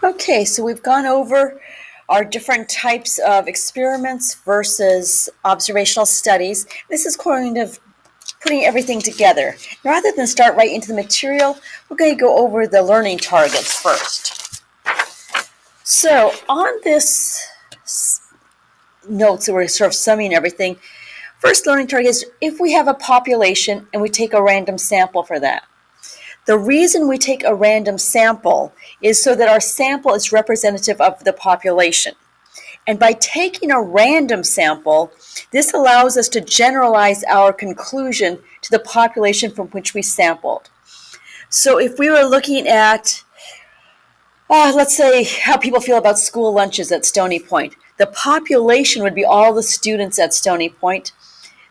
Okay, so we've gone over our different types of experiments versus observational studies. This is kind of putting everything together. Rather than start right into the material, we're going to go over the learning targets first. So on this notes that we're sort of summing everything, first learning target is if we have a population and we take a random sample for that. The reason we take a random sample is so that our sample is representative of the population. And by taking a random sample, this allows us to generalize our conclusion to the population from which we sampled. So if we were looking at, let's say, how people feel about school lunches at Stony Point, the population would be all the students at Stony Point.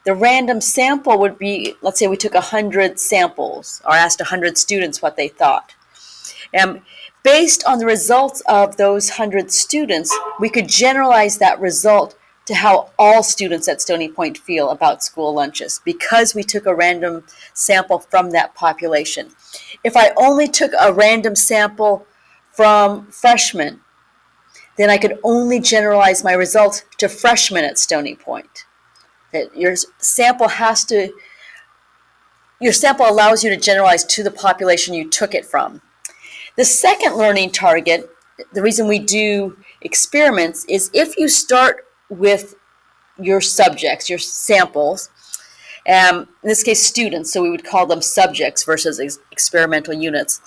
The random sample would be, let's say we took 100 samples or asked 100 students what they thought. Based on the results of those 100 students, we could generalize that result to how all students at Stony Point feel about school lunches because we took a random sample from that population. If I only took a random sample from freshmen, then I could only generalize my results to freshmen at Stony Point. Your sample allows you to generalize to the population you took it from. The second learning target, the reason we do experiments, is if you start with your subjects, your samples, in this case students, so we would call them subjects versus experimental units.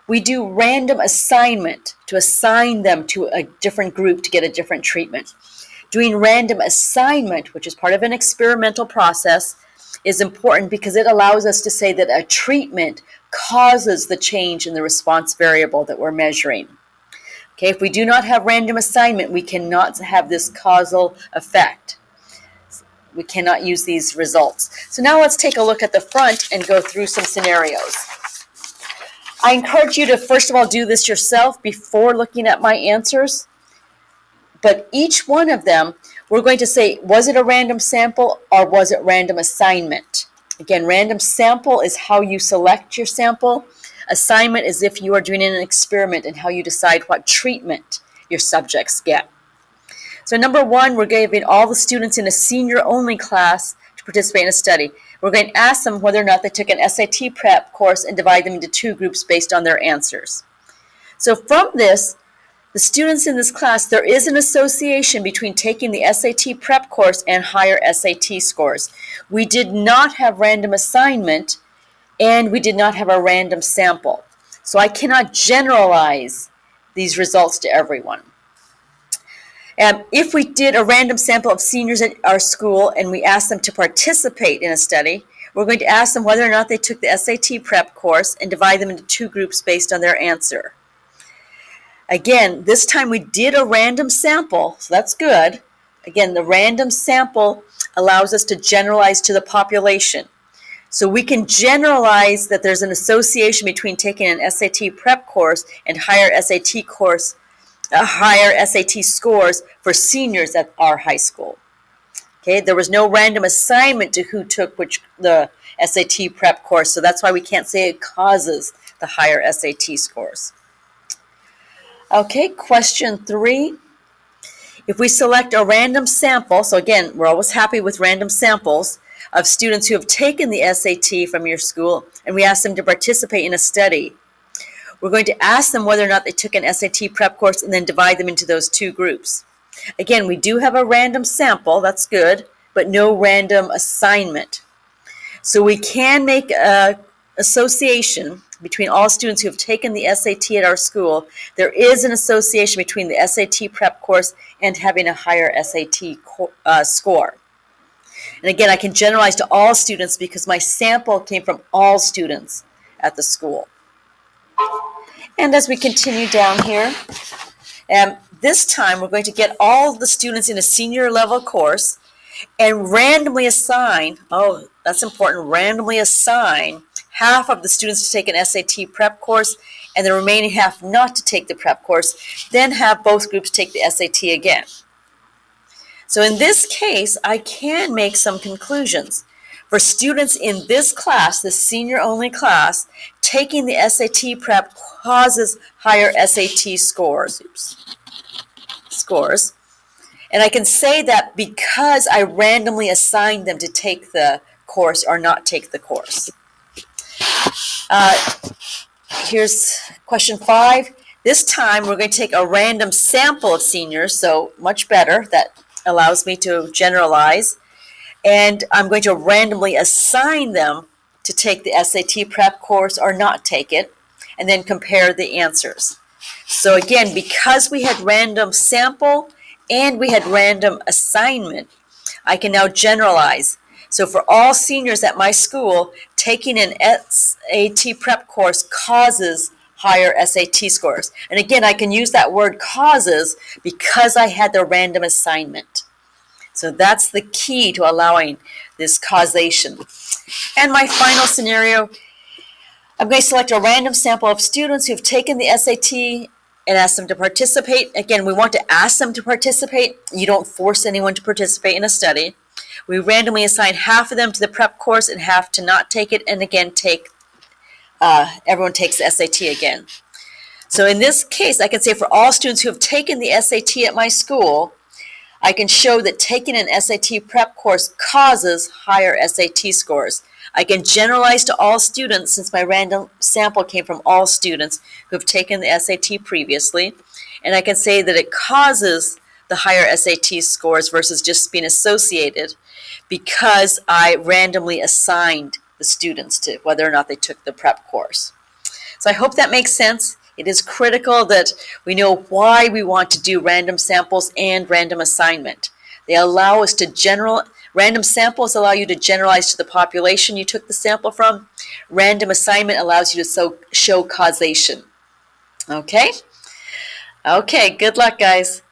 We do random assignment to assign them to a different group to get a different treatment. Doing random assignment, which is part of an experimental process, is important because it allows us to say that a treatment causes the change in the response variable that we're measuring. Okay, if we do not have random assignment, we cannot have this causal effect. We cannot use these results. So now let's take a look at the front and go through some scenarios. I encourage you to first of all do this yourself before looking at my answers. But each one of them, we're going to say, was it a random sample or was it random assignment? Again, random sample is how you select your sample. Assignment is if you are doing an experiment and how you decide what treatment your subjects get. So number one, we're giving all the students in a senior-only class to participate in a study. We're going to ask them whether or not they took an SAT prep course and divide them into two groups based on their answers. So from this, the students in this class, there is an association between taking the SAT prep course and higher SAT scores. We did not have random assignment, and we did not have a random sample. So I cannot generalize these results to everyone. If we did a random sample of seniors at our school and we asked them to participate in a study, we're going to ask them whether or not they took the SAT prep course and divide them into two groups based on their answer. Again, this time we did a random sample, so that's good. Again, the random sample allows us to generalize to the population. So we can generalize that there's an association between taking an SAT prep course and higher SAT scores for seniors at our high school. Okay, there was no random assignment to who took the SAT prep course, so that's why we can't say it causes the higher SAT scores. Okay, question 3. If we select a random sample, so again, we're always happy with random samples of students who have taken the SAT from your school, and we ask them to participate in a study. We're going to ask them whether or not they took an SAT prep course and then divide them into those two groups. Again, we do have a random sample, that's good, but no random assignment. So we can make an association between all students who have taken the SAT at our school. There is an association between the SAT prep course and having a higher SAT score. And again, I can generalize to all students because my sample came from all students at the school. And as we continue down here, this time we're going to get all the students in a senior level course and randomly assign, that's important, randomly assign half of the students to take an SAT prep course and the remaining half not to take the prep course, then have both groups take the SAT again. So in this case, I can make some conclusions. For students in this class, the senior-only class, taking the SAT prep causes higher SAT scores. And I can say that because I randomly assigned them to take the course or not take the course. Here's question 5. This time we're going to take a random sample of seniors, so much better. That allows me to generalize. And I'm going to randomly assign them to take the SAT prep course or not take it, and then compare the answers. So again, because we had random sample and we had random assignment, I can now generalize. So for all seniors at my school, taking an SAT prep course causes higher SAT scores. And again, I can use that word causes because I had the random assignment. So that's the key to allowing this causation. And my final scenario, I'm going to select a random sample of students who've taken the SAT and ask them to participate. Again, we want to ask them to participate. You don't force anyone to participate in a study. We randomly assign half of them to the prep course and half to not take it, and again, everyone takes the SAT again. So in this case, I can say for all students who have taken the SAT at my school, I can show that taking an SAT prep course causes higher SAT scores. I can generalize to all students since my random sample came from all students who have taken the SAT previously. And I can say that it causes the higher SAT scores versus just being associated because I randomly assigned the students to whether or not they took the prep course. So I hope that makes sense. It is critical that we know why we want to do random samples and random assignment. They allow us to random samples allow you to generalize to the population you took the sample from. Random assignment allows you to show causation. Okay? Okay, good luck, guys.